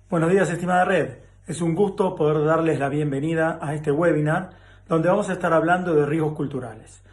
Buenos días, estimada red. Es un gusto poder darles la bienvenida a este webinar donde vamos a estar hablando de riesgos culturales,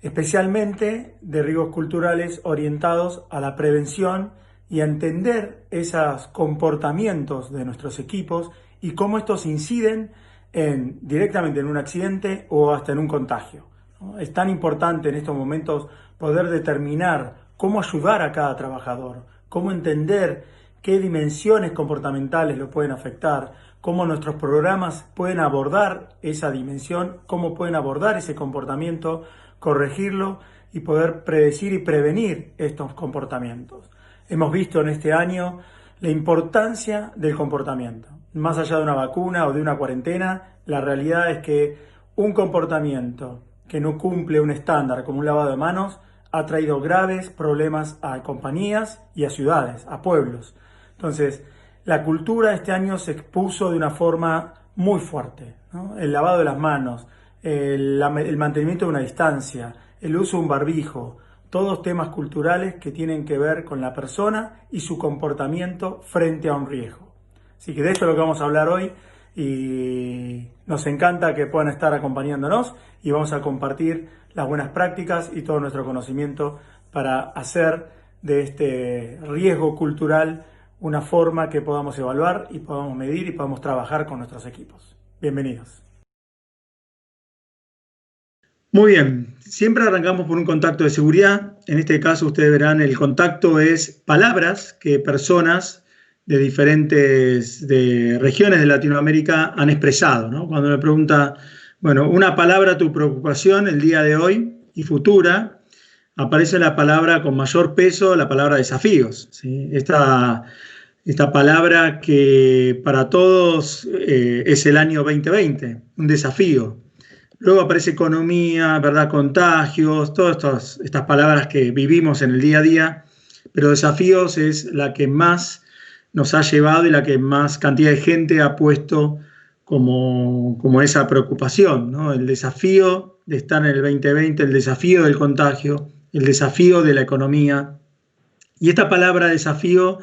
especialmente de riesgos culturales orientados a la prevención y a entender esos comportamientos de nuestros equipos y cómo estos inciden directamente en un accidente o hasta en un contagio, ¿no? Es tan importante en estos momentos poder determinar cómo ayudar a cada trabajador, cómo entender qué dimensiones comportamentales lo pueden afectar, cómo nuestros programas pueden abordar esa dimensión, cómo pueden abordar ese comportamiento, corregirlo y poder predecir y prevenir estos comportamientos. Hemos visto en este año la importancia del comportamiento. Más allá de una vacuna o de una cuarentena, la realidad es que un comportamiento que no cumple un estándar como un lavado de manos ha traído graves problemas a compañías y a ciudades, a pueblos. Entonces, la cultura este año se expuso de una forma muy fuerte, ¿no? El lavado de las manos, el mantenimiento de una distancia, el uso de un barbijo, todos temas culturales que tienen que ver con la persona y su comportamiento frente a un riesgo. Así que de esto es lo que vamos a hablar hoy y nos encanta que puedan estar acompañándonos y vamos a compartir las buenas prácticas y todo nuestro conocimiento para hacer de este riesgo cultural una forma que podamos evaluar y podamos medir y podamos trabajar con nuestros equipos. Bienvenidos. Muy bien, siempre arrancamos por un contacto de seguridad. En este caso ustedes verán el contacto es palabras que personas de diferentes regiones de Latinoamérica han expresado, ¿no? Cuando me pregunta, bueno, una palabra, tu preocupación el día de hoy y futura, aparece la palabra con mayor peso, la palabra desafíos, ¿sí? Esta palabra que para todos es el año 2020, un desafío. Luego aparece economía, ¿verdad? Contagios, todas estas palabras que vivimos en el día a día, pero desafíos es la que más nos ha llevado y la que más cantidad de gente ha puesto como esa preocupación, ¿no? El desafío de estar en el 2020, el desafío del contagio, el desafío de la economía. Y esta palabra desafío,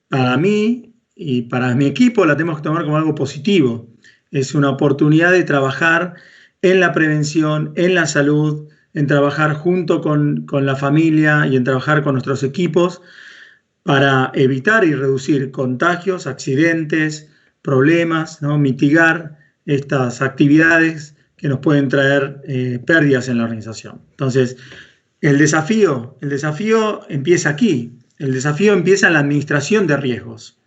para mí y para mi equipo, la tenemos que tomar como algo positivo. Es una oportunidad de trabajar en la prevención, en la salud, en trabajar junto con la familia y en trabajar con nuestros equipos para evitar y reducir contagios, accidentes, problemas, ¿no? Mitigar estas actividades que nos pueden traer pérdidas en la organización. Entonces, el desafío empieza aquí. El desafío empieza en la administración de riesgos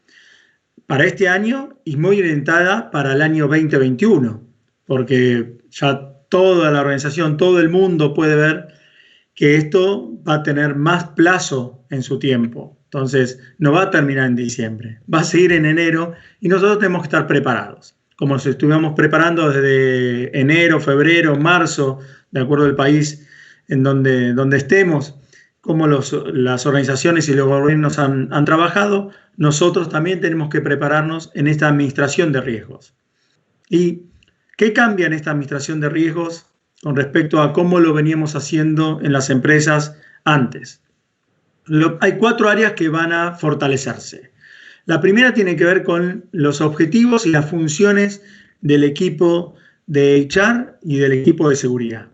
para este año y muy orientada para el año 2021, porque ya toda la organización, todo el mundo puede ver que esto va a tener más plazo en su tiempo. Entonces, no va a terminar en diciembre, va a seguir en enero y nosotros tenemos que estar preparados, como nos estuvimos preparando desde enero, febrero, marzo, de acuerdo al país en donde estemos, como las organizaciones y los gobiernos han trabajado. Nosotros también tenemos que prepararnos en esta administración de riesgos. ¿Y qué cambia en esta administración de riesgos con respecto a cómo lo veníamos haciendo en las empresas antes? Hay 4 áreas que van a fortalecerse. La primera tiene que ver con los objetivos y las funciones del equipo de HR y del equipo de seguridad.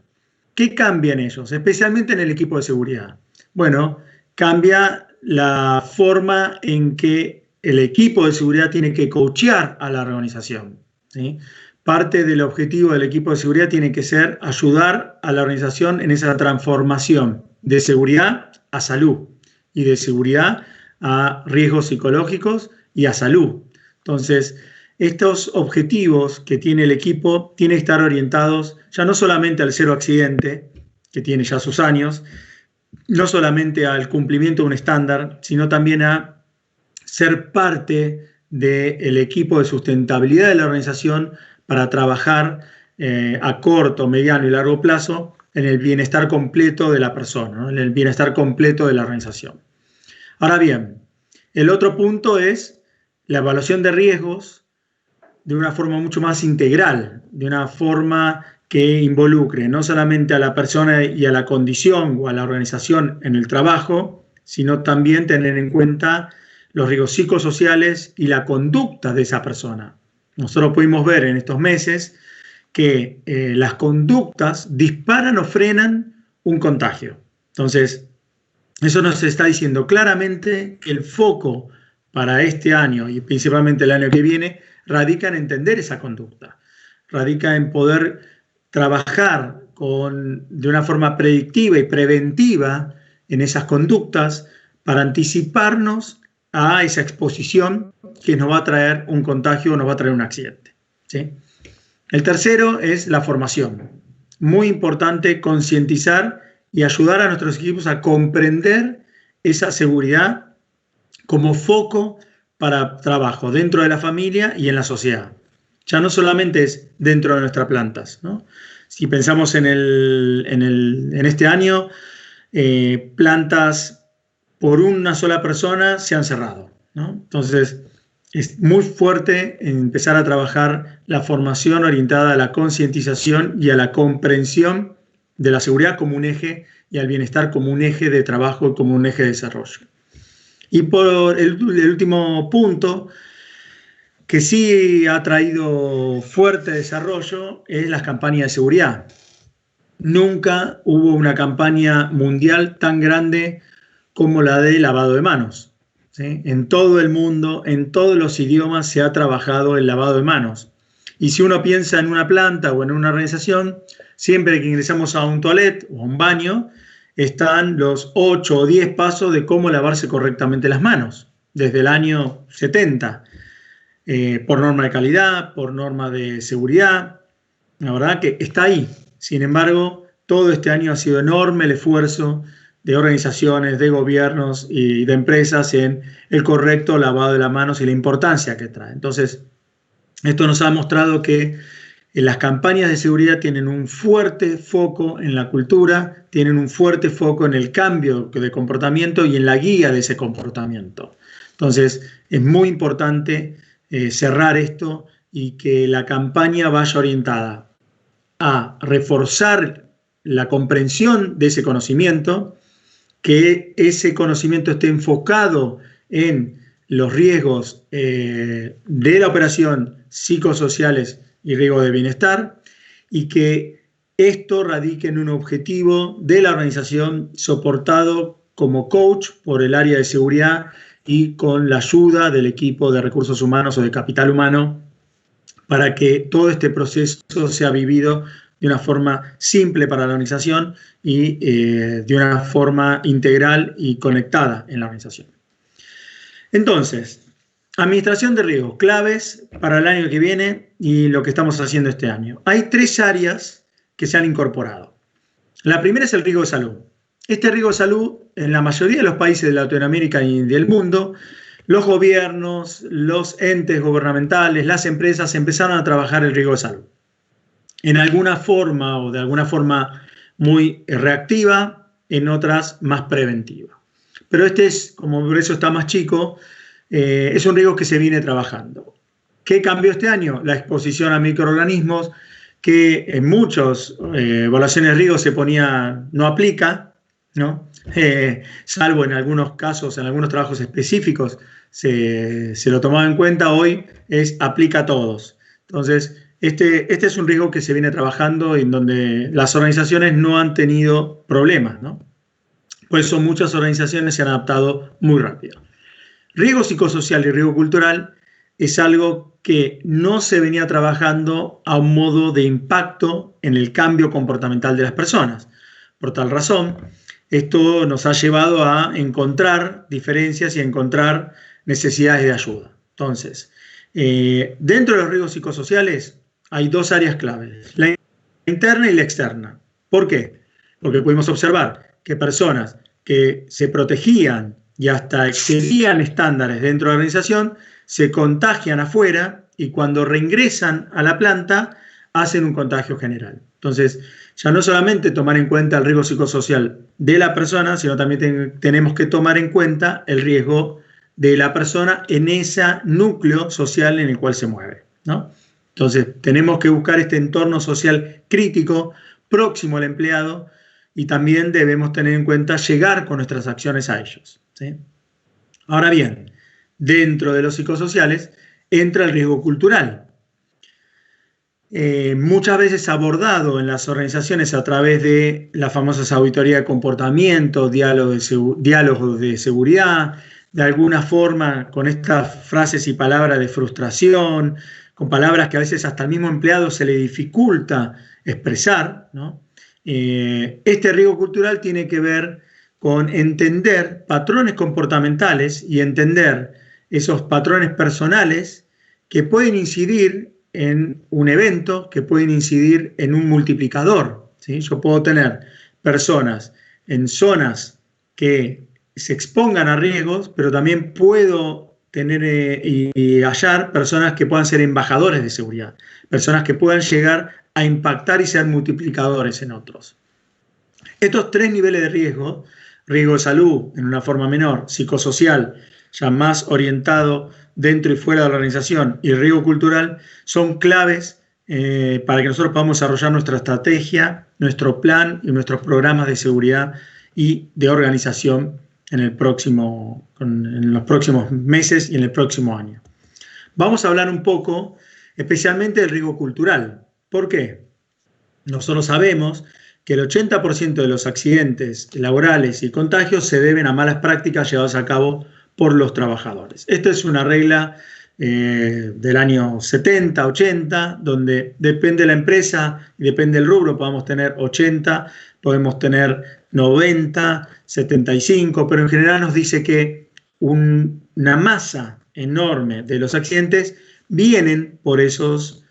¿Qué cambia en ellos, especialmente en el equipo de seguridad? Bueno, cambia la forma en que el equipo de seguridad tiene que coachear a la organización, ¿sí? Parte del objetivo del equipo de seguridad tiene que ser ayudar a la organización en esa transformación de seguridad a salud y de seguridad a riesgos psicológicos y a salud. Entonces, estos objetivos que tiene el equipo tienen que estar orientados ya no solamente al cero accidente, que tiene ya sus años, no solamente al cumplimiento de un estándar, sino también a ser parte del equipo de sustentabilidad de la organización para trabajar a corto, mediano y largo plazo en el bienestar completo de la persona, ¿no? En el bienestar completo de la organización. Ahora bien, el otro punto es la evaluación de riesgos de una forma mucho más integral, de una forma que involucre no solamente a la persona y a la condición o a la organización en el trabajo, sino también tener en cuenta los riesgos psicosociales y la conducta de esa persona. Nosotros pudimos ver en estos meses que las conductas disparan o frenan un contagio. Entonces, eso nos está diciendo claramente que el foco para este año y principalmente el año que viene radica en entender esa conducta, radica en poder trabajar de una forma predictiva y preventiva en esas conductas para anticiparnos a esa exposición que nos va a traer un contagio o nos va a traer un accidente, ¿sí? El tercero es la formación. Muy importante concientizar y ayudar a nuestros equipos a comprender esa seguridad como foco para trabajo dentro de la familia y en la sociedad. Ya no solamente es dentro de nuestras plantas, ¿no? Si pensamos en este año, plantas por una sola persona se han cerrado, ¿no? Entonces, es muy fuerte empezar a trabajar la formación orientada a la concientización y a la comprensión de la seguridad como un eje y al bienestar como un eje de trabajo y como un eje de desarrollo. Y por el último punto, que sí ha traído fuerte desarrollo, es las campañas de seguridad. Nunca hubo una campaña mundial tan grande como la de lavado de manos, ¿sí? En todo el mundo, en todos los idiomas se ha trabajado el lavado de manos. Y si uno piensa en una planta o en una organización, siempre que ingresamos a un toilet o a un baño, están los 8 o 10 pasos de cómo lavarse correctamente las manos, desde el año 70, por norma de calidad, por norma de seguridad. La verdad que está ahí. Sin embargo, todo este año ha sido enorme el esfuerzo de organizaciones, de gobiernos y de empresas en el correcto lavado de las manos y la importancia que trae. Entonces, esto nos ha mostrado que las campañas de seguridad tienen un fuerte foco en la cultura, tienen un fuerte foco en el cambio de comportamiento y en la guía de ese comportamiento. Entonces, es muy importante cerrar esto y que la campaña vaya orientada a reforzar la comprensión de ese conocimiento, que ese conocimiento esté enfocado en los riesgos de la operación psicosociales y riesgos de bienestar, y que esto radique en un objetivo de la organización soportado como coach por el área de seguridad y con la ayuda del equipo de recursos humanos o de capital humano, para que todo este proceso sea vivido de una forma simple para la organización y de una forma integral y conectada en la organización. Entonces, administración de riesgos, claves para el año que viene y lo que estamos haciendo este año. Hay 3 áreas que se han incorporado. La primera es el riesgo de salud. Este riesgo de salud, en la mayoría de los países de Latinoamérica y del mundo, los gobiernos, los entes gubernamentales, las empresas empezaron a trabajar el riesgo de salud. En alguna forma o de alguna forma muy reactiva, en otras más preventiva. Pero este es, como por eso está más chico, es un riesgo que se viene trabajando. ¿Qué cambió este año? La exposición a microorganismos, que en muchas evaluaciones de riesgo se ponía no aplica, ¿no? Salvo en algunos casos, en algunos trabajos específicos, se lo tomaba en cuenta. Hoy es aplica a todos. Entonces, este es un riesgo que se viene trabajando en donde las organizaciones no han tenido problemas, ¿no? Por eso muchas organizaciones se han adaptado muy rápido. Riesgo psicosocial y riesgo cultural es algo que no se venía trabajando a un modo de impacto en el cambio comportamental de las personas. Por tal razón, esto nos ha llevado a encontrar diferencias y a encontrar necesidades de ayuda. Entonces, dentro de los riesgos psicosociales hay 2 áreas claves, la interna y la externa. ¿Por qué? Porque pudimos observar que personas que se protegían y hasta excedían estándares dentro de la organización se contagian afuera y cuando reingresan a la planta hacen un contagio general. Entonces, ya no solamente tomar en cuenta el riesgo psicosocial de la persona, sino también tenemos que tomar en cuenta el riesgo de la persona en ese núcleo social en el cual se mueve, ¿no? Entonces, tenemos que buscar este entorno social crítico, próximo al empleado, y también debemos tener en cuenta llegar con nuestras acciones a ellos, ¿sí? Ahora bien, dentro de los psicosociales, entra el riesgo cultural. Muchas veces abordado en las organizaciones a través de las famosas auditorías de comportamiento, diálogos de seguridad, de alguna forma con estas frases y palabras de frustración, con palabras que a veces hasta al mismo empleado se le dificulta expresar, ¿no? Este riesgo cultural tiene que ver con entender patrones comportamentales y entender esos patrones personales que pueden incidir en un evento, que pueden incidir en un multiplicador, ¿sí? Yo puedo tener personas en zonas que se expongan a riesgos, pero también puedo tener y hallar personas que puedan ser embajadores de seguridad, personas que puedan llegar a impactar y ser multiplicadores en otros. Estos tres niveles de riesgo de salud en una forma menor, psicosocial, ya más orientado dentro y fuera de la organización, y el riesgo cultural, son claves para que nosotros podamos desarrollar nuestra estrategia, nuestro plan y nuestros programas de seguridad y de organización en los próximos meses y en el próximo año. Vamos a hablar un poco especialmente del riesgo cultural. ¿Por qué? Nosotros sabemos que el 80% de los accidentes laborales y contagios se deben a malas prácticas llevadas a cabo por los trabajadores. Esta es una regla del año 70, 80, donde depende de la empresa y depende del rubro, podemos tener 80, podemos tener 90, 75, pero en general nos dice que una masa enorme de los accidentes vienen por esos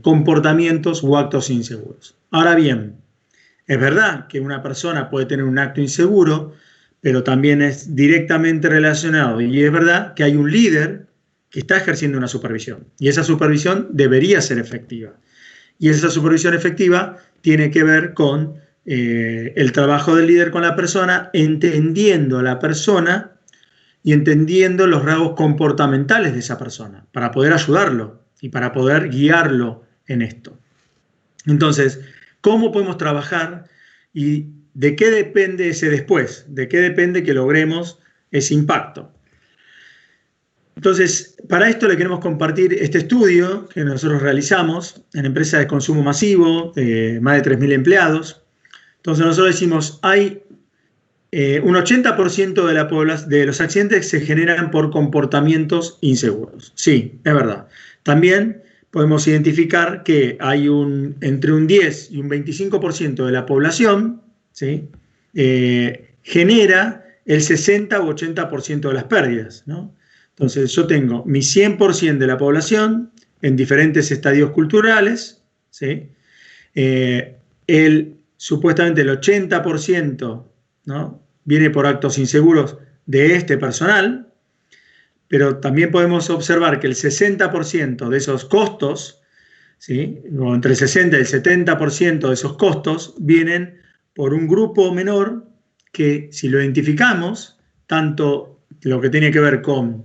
comportamientos o actos inseguros. Ahora bien, es verdad que una persona puede tener un acto inseguro, pero también es directamente relacionado, y es verdad que hay un líder que está ejerciendo una supervisión, y esa supervisión debería ser efectiva. Y esa supervisión efectiva tiene que ver con el trabajo del líder con la persona, entendiendo a la persona y entendiendo los rasgos comportamentales de esa persona, para poder ayudarlo y para poder guiarlo en esto. Entonces, ¿cómo podemos trabajar y de qué depende ese después? ¿De qué depende que logremos ese impacto? Entonces, para esto le queremos compartir este estudio que nosotros realizamos en empresas de consumo masivo, de más de 3.000 empleados. Entonces, nosotros decimos, hay un 80% de los accidentes se generan por comportamientos inseguros. Sí, es verdad. También podemos identificar que hay entre un 10 y un 25% de la población, ¿sí? Genera el 60 u 80% de las pérdidas, ¿no? Entonces yo tengo mi 100% de la población en diferentes estadios culturales, ¿sí? Supuestamente el 80%, ¿no?, viene por actos inseguros de este personal, pero también podemos observar que el 60% de esos costos, ¿sí?, o entre el 60 y el 70% de esos costos vienen por un grupo menor que, si lo identificamos, tanto lo que tiene que ver con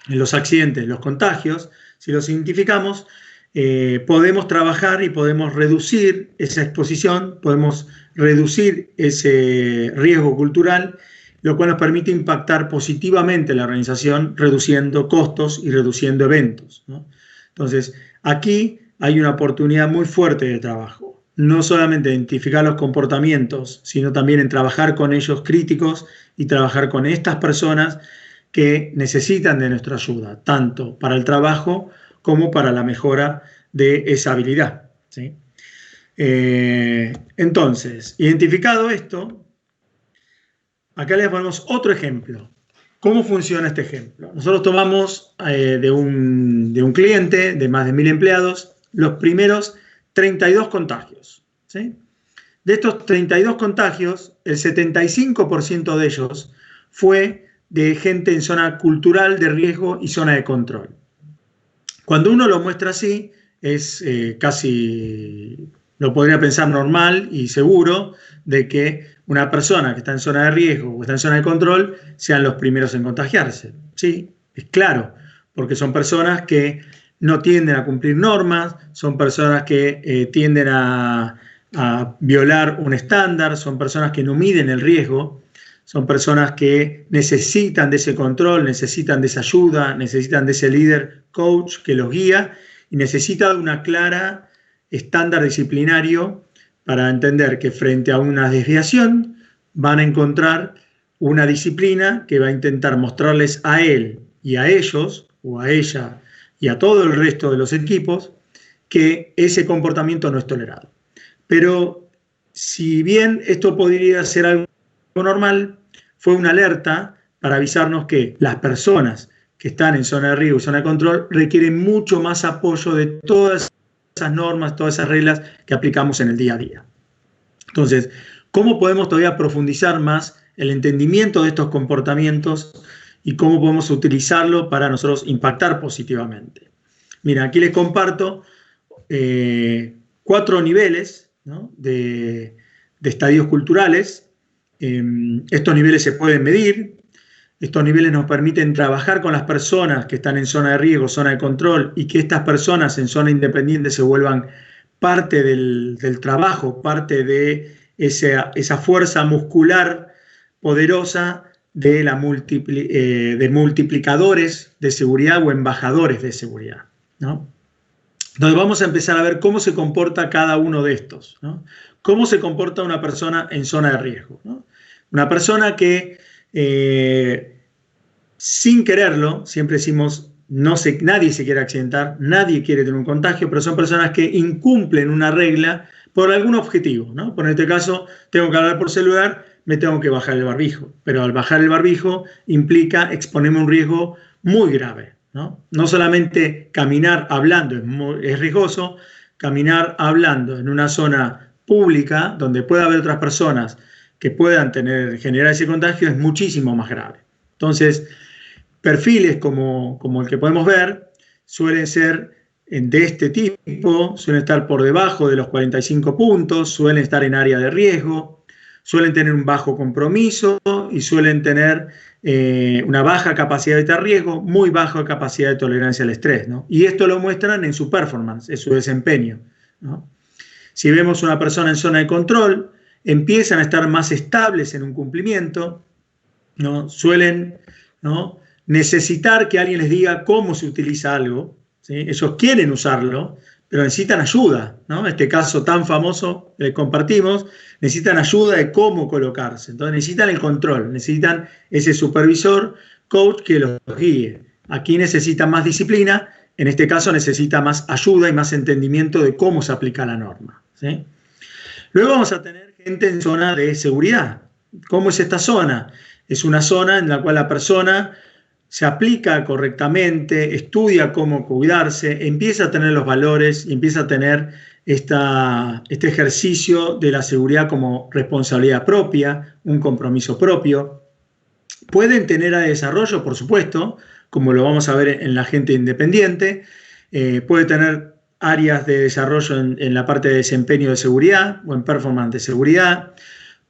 los accidentes, los contagios, si los identificamos, podemos trabajar y podemos reducir esa exposición, podemos reducir ese riesgo cultural, lo cual nos permite impactar positivamente la organización, reduciendo costos y reduciendo eventos, ¿no? Entonces, aquí hay una oportunidad muy fuerte de trabajo. No solamente identificar los comportamientos, sino también en trabajar con ellos críticos y trabajar con estas personas que necesitan de nuestra ayuda, tanto para el trabajo como para la mejora de esa habilidad, ¿sí? Entonces, identificado esto, acá les ponemos otro ejemplo. ¿Cómo funciona este ejemplo? Nosotros tomamos de un cliente de más de 1.000 empleados los primeros 32 contagios, ¿sí? De estos 32 contagios, el 75% de ellos fue de gente en zona cultural de riesgo y zona de control. Cuando uno lo muestra así, es casi, lo podría pensar normal y seguro de que una persona que está en zona de riesgo o está en zona de control sean los primeros en contagiarse. Sí, es claro, porque son personas que no tienden a cumplir normas, son personas que tienden a violar un estándar, son personas que no miden el riesgo, Son personas que necesitan de ese control, necesitan de esa ayuda, necesitan de ese líder coach que los guía y necesitan una clara estándar disciplinario para entender que frente a una desviación van a encontrar una disciplina que va a intentar mostrarles a él y a ellos, o a ella y a todo el resto de los equipos, que ese comportamiento no es tolerado. Pero si bien esto podría ser algo normal, fue una alerta para avisarnos que las personas que están en zona de riesgo y zona de control requieren mucho más apoyo de todas esas normas, todas esas reglas que aplicamos en el día a día. Entonces, ¿cómo podemos todavía profundizar más el entendimiento de estos comportamientos y cómo podemos utilizarlo para nosotros impactar positivamente? Mira, aquí les comparto 4 niveles, ¿no?, de estadios culturales. Estos niveles se pueden medir. Estos niveles nos permiten trabajar con las personas que están en zona de riesgo, zona de control, y que estas personas en zona independiente se vuelvan parte del trabajo, parte de esa fuerza muscular poderosa de multiplicadores de seguridad o embajadores de seguridad, ¿no? Entonces vamos a empezar a ver cómo se comporta cada uno de estos, ¿no? Cómo se comporta una persona en zona de riesgo, ¿no? Una persona que sin quererlo, siempre decimos, nadie se quiere accidentar, nadie quiere tener un contagio, pero son personas que incumplen una regla por algún objetivo, ¿no? Por este caso, tengo que hablar por celular, me tengo que bajar el barbijo, pero al bajar el barbijo implica exponerme a un riesgo muy grave, ¿no? No solamente caminar hablando es riesgoso, caminar hablando en una zona pública donde pueda haber otras personas que puedan generar ese contagio es muchísimo más grave. Entonces, perfiles como el que podemos ver suelen ser de este tipo, suelen estar por debajo de los 45 puntos, suelen estar en área de riesgo, suelen tener un bajo compromiso y suelen tener una baja capacidad de evitar riesgo, muy baja capacidad de tolerancia al estrés, ¿no? Y esto lo muestran en su performance, en su desempeño, ¿no? Si vemos una persona en zona de control, empiezan a estar más estables en un cumplimiento, ¿no? Suelen, ¿no?, necesitar que alguien les diga cómo se utiliza algo, ¿sí? Ellos quieren usarlo, pero necesitan ayuda, ¿no? En este caso tan famoso que compartimos, necesitan ayuda de cómo colocarse. Entonces necesitan el control, necesitan ese supervisor, coach que los guíe. Aquí necesitan más disciplina, en este caso necesita más ayuda y más entendimiento de cómo se aplica la norma, ¿sí? Luego vamos a tener gente en zona de seguridad. ¿Cómo es esta zona? Es una zona en la cual la persona se aplica correctamente, estudia cómo cuidarse, empieza a tener los valores y empieza a tener este ejercicio de la seguridad como responsabilidad propia, un compromiso propio. Pueden tener áreas de desarrollo, por supuesto, como lo vamos a ver en la gente independiente. Puede tener áreas de desarrollo en la parte de desempeño de seguridad o en performance de seguridad.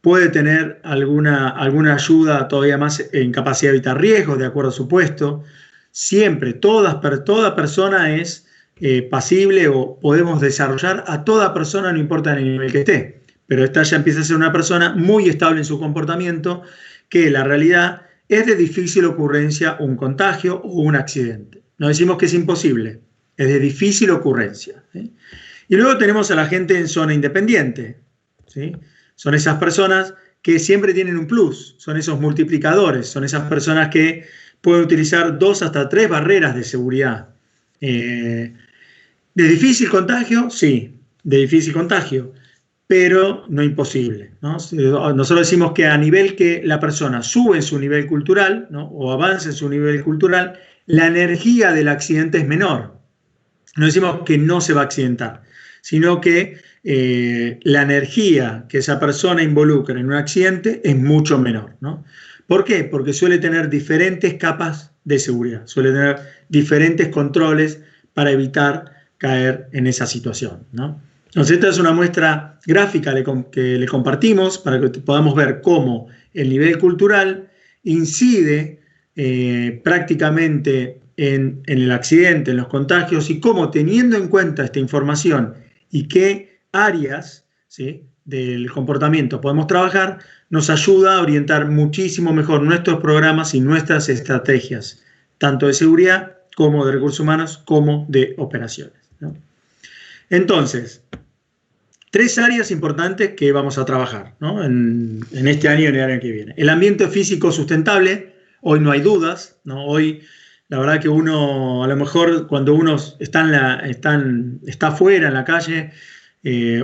Puede tener alguna ayuda todavía más en capacidad de evitar riesgos, de acuerdo a su puesto. Siempre, toda persona es pasible o podemos desarrollar a toda persona, no importa en el nivel que esté. Pero esta ya empieza a ser una persona muy estable en su comportamiento, que la realidad es de difícil ocurrencia un contagio o un accidente. No decimos que es imposible, es de difícil ocurrencia, ¿sí? Y luego tenemos a la gente en zona independiente, ¿sí? Son esas personas que siempre tienen un plus, son esos multiplicadores, son esas personas que pueden utilizar 2 hasta 3 barreras de seguridad. ¿De difícil contagio? Sí, de difícil contagio, pero no imposible, ¿no? Nosotros decimos que a nivel que la persona sube en su nivel cultural, ¿no?, o avanza en su nivel cultural, la energía del accidente es menor. No decimos que no se va a accidentar, sino que la energía que esa persona involucra en un accidente es mucho menor, ¿no? ¿Por qué? Porque suele tener diferentes capas de seguridad, suele tener diferentes controles para evitar caer en esa situación, ¿no? Entonces, esta es una muestra gráfica que le compartimos para que podamos ver cómo el nivel cultural incide prácticamente en el accidente, en los contagios, y cómo, teniendo en cuenta esta información y qué áreas, ¿sí?, del comportamiento podemos trabajar, nos ayuda a orientar muchísimo mejor nuestros programas y nuestras estrategias, tanto de seguridad como de recursos humanos, como de operaciones, ¿no? Entonces, 3 áreas importantes que vamos a trabajar, ¿no? en este año y en el año que viene. El ambiente físico sustentable, hoy no hay dudas, ¿no? Hoy la verdad que uno, a lo mejor cuando uno está afuera en la calle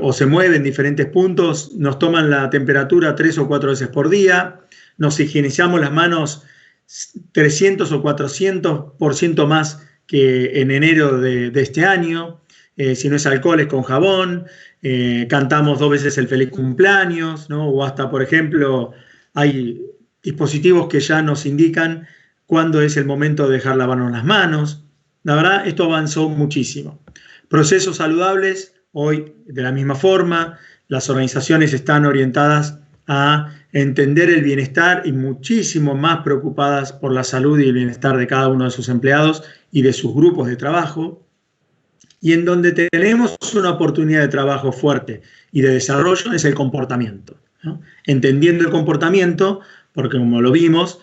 o se mueve en diferentes puntos, nos toman la temperatura 3 o 4 veces por día, nos higienizamos las manos 300 o 400% más que en enero de este año. Si no es alcohol, es con jabón. Cantamos 2 veces el feliz cumpleaños, ¿no? O hasta, por ejemplo, hay dispositivos que ya nos indican cuándo es el momento de dejar lavarnos las manos. La verdad, esto avanzó muchísimo. Procesos saludables, hoy de la misma forma, las organizaciones están orientadas a entender el bienestar y muchísimo más preocupadas por la salud y el bienestar de cada uno de sus empleados y de sus grupos de trabajo. Y en donde tenemos una oportunidad de trabajo fuerte y de desarrollo es el comportamiento, ¿no? Entendiendo el comportamiento, porque como lo vimos,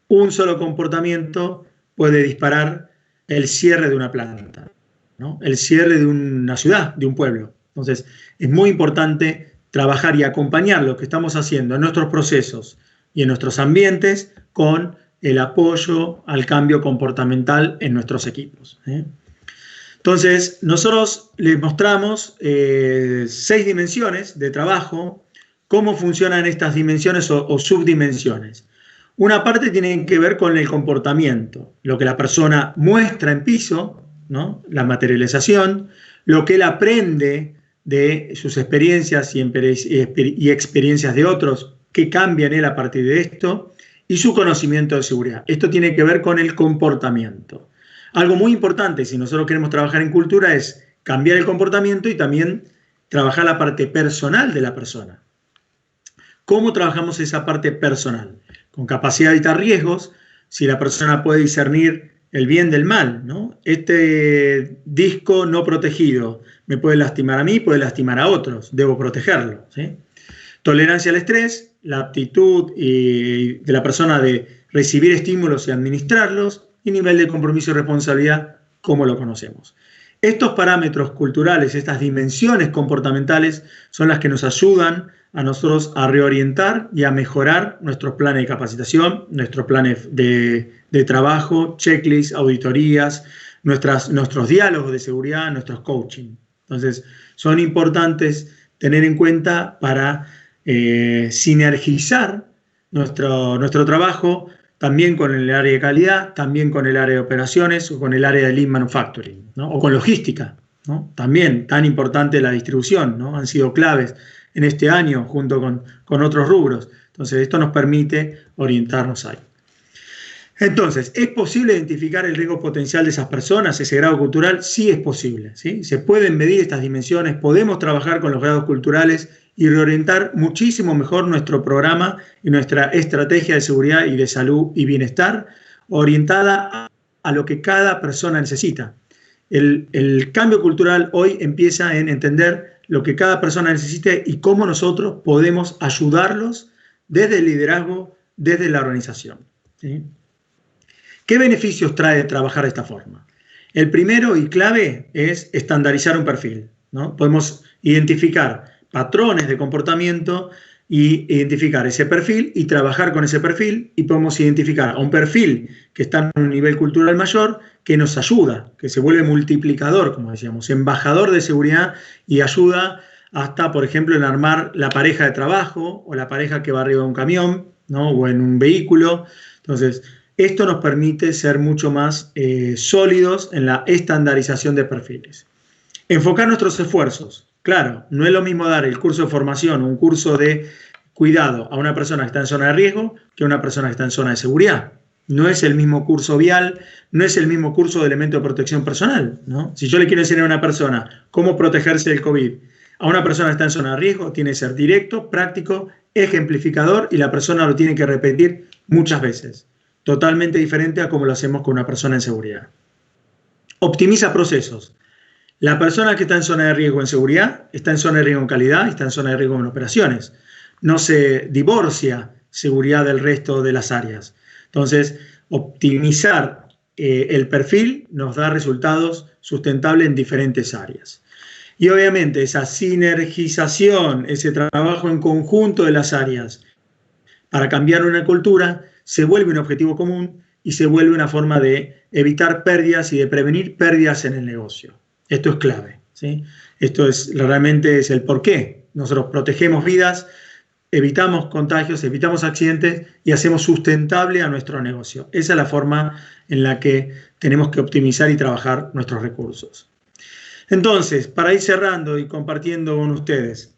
un solo comportamiento puede disparar el cierre de una planta, ¿no? El cierre de una ciudad, de un pueblo. Entonces, es muy importante trabajar y acompañar lo que estamos haciendo en nuestros procesos y en nuestros ambientes con el apoyo al cambio comportamental en nuestros equipos, ¿eh? Entonces, nosotros les mostramos 6 dimensiones de trabajo, cómo funcionan estas dimensiones o subdimensiones. Una parte tiene que ver con el comportamiento, lo que la persona muestra en piso, ¿no? La materialización, lo que él aprende de sus experiencias y experiencias de otros, que cambian él a partir de esto, y su conocimiento de seguridad. Esto tiene que ver con el comportamiento. Algo muy importante, si nosotros queremos trabajar en cultura, es cambiar el comportamiento y también trabajar la parte personal de la persona. ¿Cómo trabajamos esa parte personal? Con capacidad de evitar riesgos, si la persona puede discernir el bien del mal, ¿no? Este disco no protegido me puede lastimar a mí, puede lastimar a otros, debo protegerlo, ¿sí? Tolerancia al estrés, la aptitud de la persona de recibir estímulos y administrarlos, y nivel de compromiso y responsabilidad, como lo conocemos. Estos parámetros culturales, estas dimensiones comportamentales, son las que nos ayudan a nosotros a reorientar y a mejorar nuestros planes de capacitación, nuestros planes de trabajo, checklists, auditorías, nuestros diálogos de seguridad, nuestros coaching. Entonces, son importantes tener en cuenta para sinergizar nuestro trabajo también con el área de calidad, también con el área de operaciones o con el área de Lean Manufacturing, ¿no? O con logística, ¿no? También tan importante la distribución, ¿no? Han sido claves en este año junto con otros rubros. Entonces, esto nos permite orientarnos ahí. Entonces, ¿es posible identificar el riesgo potencial de esas personas, ese grado cultural? Sí es posible, ¿sí? Se pueden medir estas dimensiones, podemos trabajar con los grados culturales y reorientar muchísimo mejor nuestro programa y nuestra estrategia de seguridad y de salud y bienestar orientada a lo que cada persona necesita. El cambio cultural hoy empieza en entender lo que cada persona necesita y cómo nosotros podemos ayudarlos desde el liderazgo, desde la organización, ¿sí? ¿Qué beneficios trae trabajar de esta forma? El primero y clave es estandarizar un perfil, ¿no? Podemos identificar patrones de comportamiento y identificar ese perfil y trabajar con ese perfil, y podemos identificar a un perfil que está en un nivel cultural mayor que nos ayuda, que se vuelve multiplicador, como decíamos, embajador de seguridad y ayuda hasta, por ejemplo, en armar la pareja de trabajo o la pareja que va arriba de un camión, ¿no? O en un vehículo. Entonces, esto nos permite ser mucho más sólidos en la estandarización de perfiles. Enfocar nuestros esfuerzos. Claro, no es lo mismo dar el curso de formación o un curso de cuidado a una persona que está en zona de riesgo que a una persona que está en zona de seguridad. No es el mismo curso vial, no es el mismo curso de elementos de protección personal, ¿no? Si yo le quiero enseñar a una persona cómo protegerse del COVID, a una persona que está en zona de riesgo, tiene que ser directo, práctico, ejemplificador, y la persona lo tiene que repetir muchas veces. Totalmente diferente a como lo hacemos con una persona en seguridad. Optimiza procesos. La persona que está en zona de riesgo en seguridad, está en zona de riesgo en calidad y está en zona de riesgo en operaciones. No se divorcia seguridad del resto de las áreas. Entonces, optimizar el perfil nos da resultados sustentables en diferentes áreas. Y obviamente esa sinergización, ese trabajo en conjunto de las áreas para cambiar una cultura, se vuelve un objetivo común y se vuelve una forma de evitar pérdidas y de prevenir pérdidas en el negocio. Esto es clave, ¿sí? Esto realmente es el porqué. Nosotros protegemos vidas, evitamos contagios, evitamos accidentes y hacemos sustentable a nuestro negocio. Esa es la forma en la que tenemos que optimizar y trabajar nuestros recursos. Entonces, para ir cerrando y compartiendo con ustedes,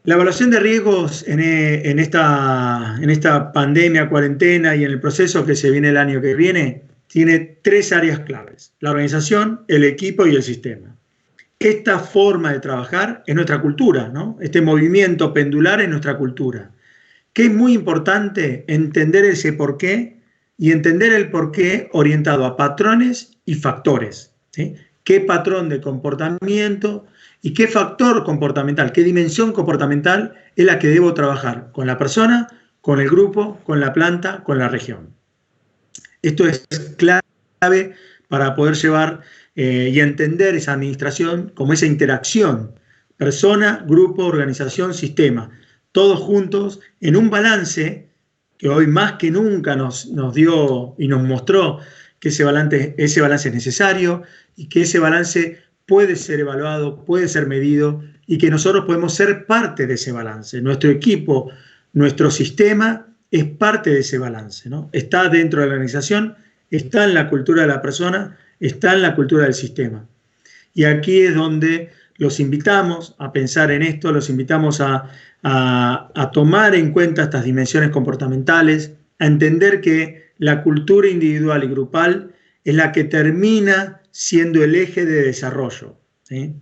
la evaluación de riesgos en esta pandemia, cuarentena y en el proceso que se viene el año que viene, tiene 3 áreas claves: la organización, el equipo y el sistema. Esta forma de trabajar es nuestra cultura, ¿no? Este movimiento pendular es nuestra cultura. Que es muy importante entender ese porqué y entender el porqué orientado a patrones y factores, ¿sí? ¿Qué patrón de comportamiento y qué factor comportamental, qué dimensión comportamental es la que debo trabajar con la persona, con el grupo, con la planta, con la región? Esto es clave para poder llevar y entender esa administración como esa interacción, persona, grupo, organización, sistema, todos juntos en un balance que hoy más que nunca nos dio y nos mostró que ese balance es necesario y que ese balance puede ser evaluado, puede ser medido y que nosotros podemos ser parte de ese balance. Nuestro equipo, nuestro sistema es parte de ese balance, ¿no? Está dentro de la organización, está en la cultura de la persona, está en la cultura del sistema. Y aquí es donde los invitamos a pensar en esto, los invitamos a tomar en cuenta estas dimensiones comportamentales, a entender que la cultura individual y grupal es la que termina siendo el eje de desarrollo, ¿sí?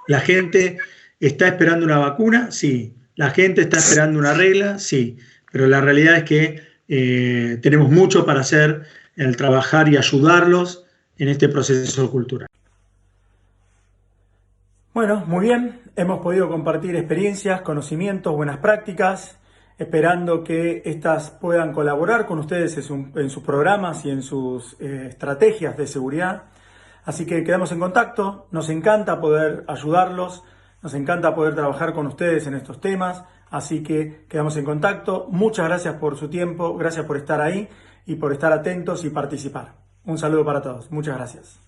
¿La gente está esperando una vacuna? Sí. ¿La gente está esperando una regla? Sí. Pero la realidad es que tenemos mucho para hacer en el trabajar y ayudarlos en este proceso cultural. Bueno, muy bien. Hemos podido compartir experiencias, conocimientos, buenas prácticas, esperando que estas puedan colaborar con ustedes en sus programas y en sus estrategias de seguridad. Así que quedamos en contacto. Nos encanta poder ayudarlos, nos encanta poder trabajar con ustedes en estos temas. Así que quedamos en contacto. Muchas gracias por su tiempo, gracias por estar ahí y por estar atentos y participar. Un saludo para todos. Muchas gracias.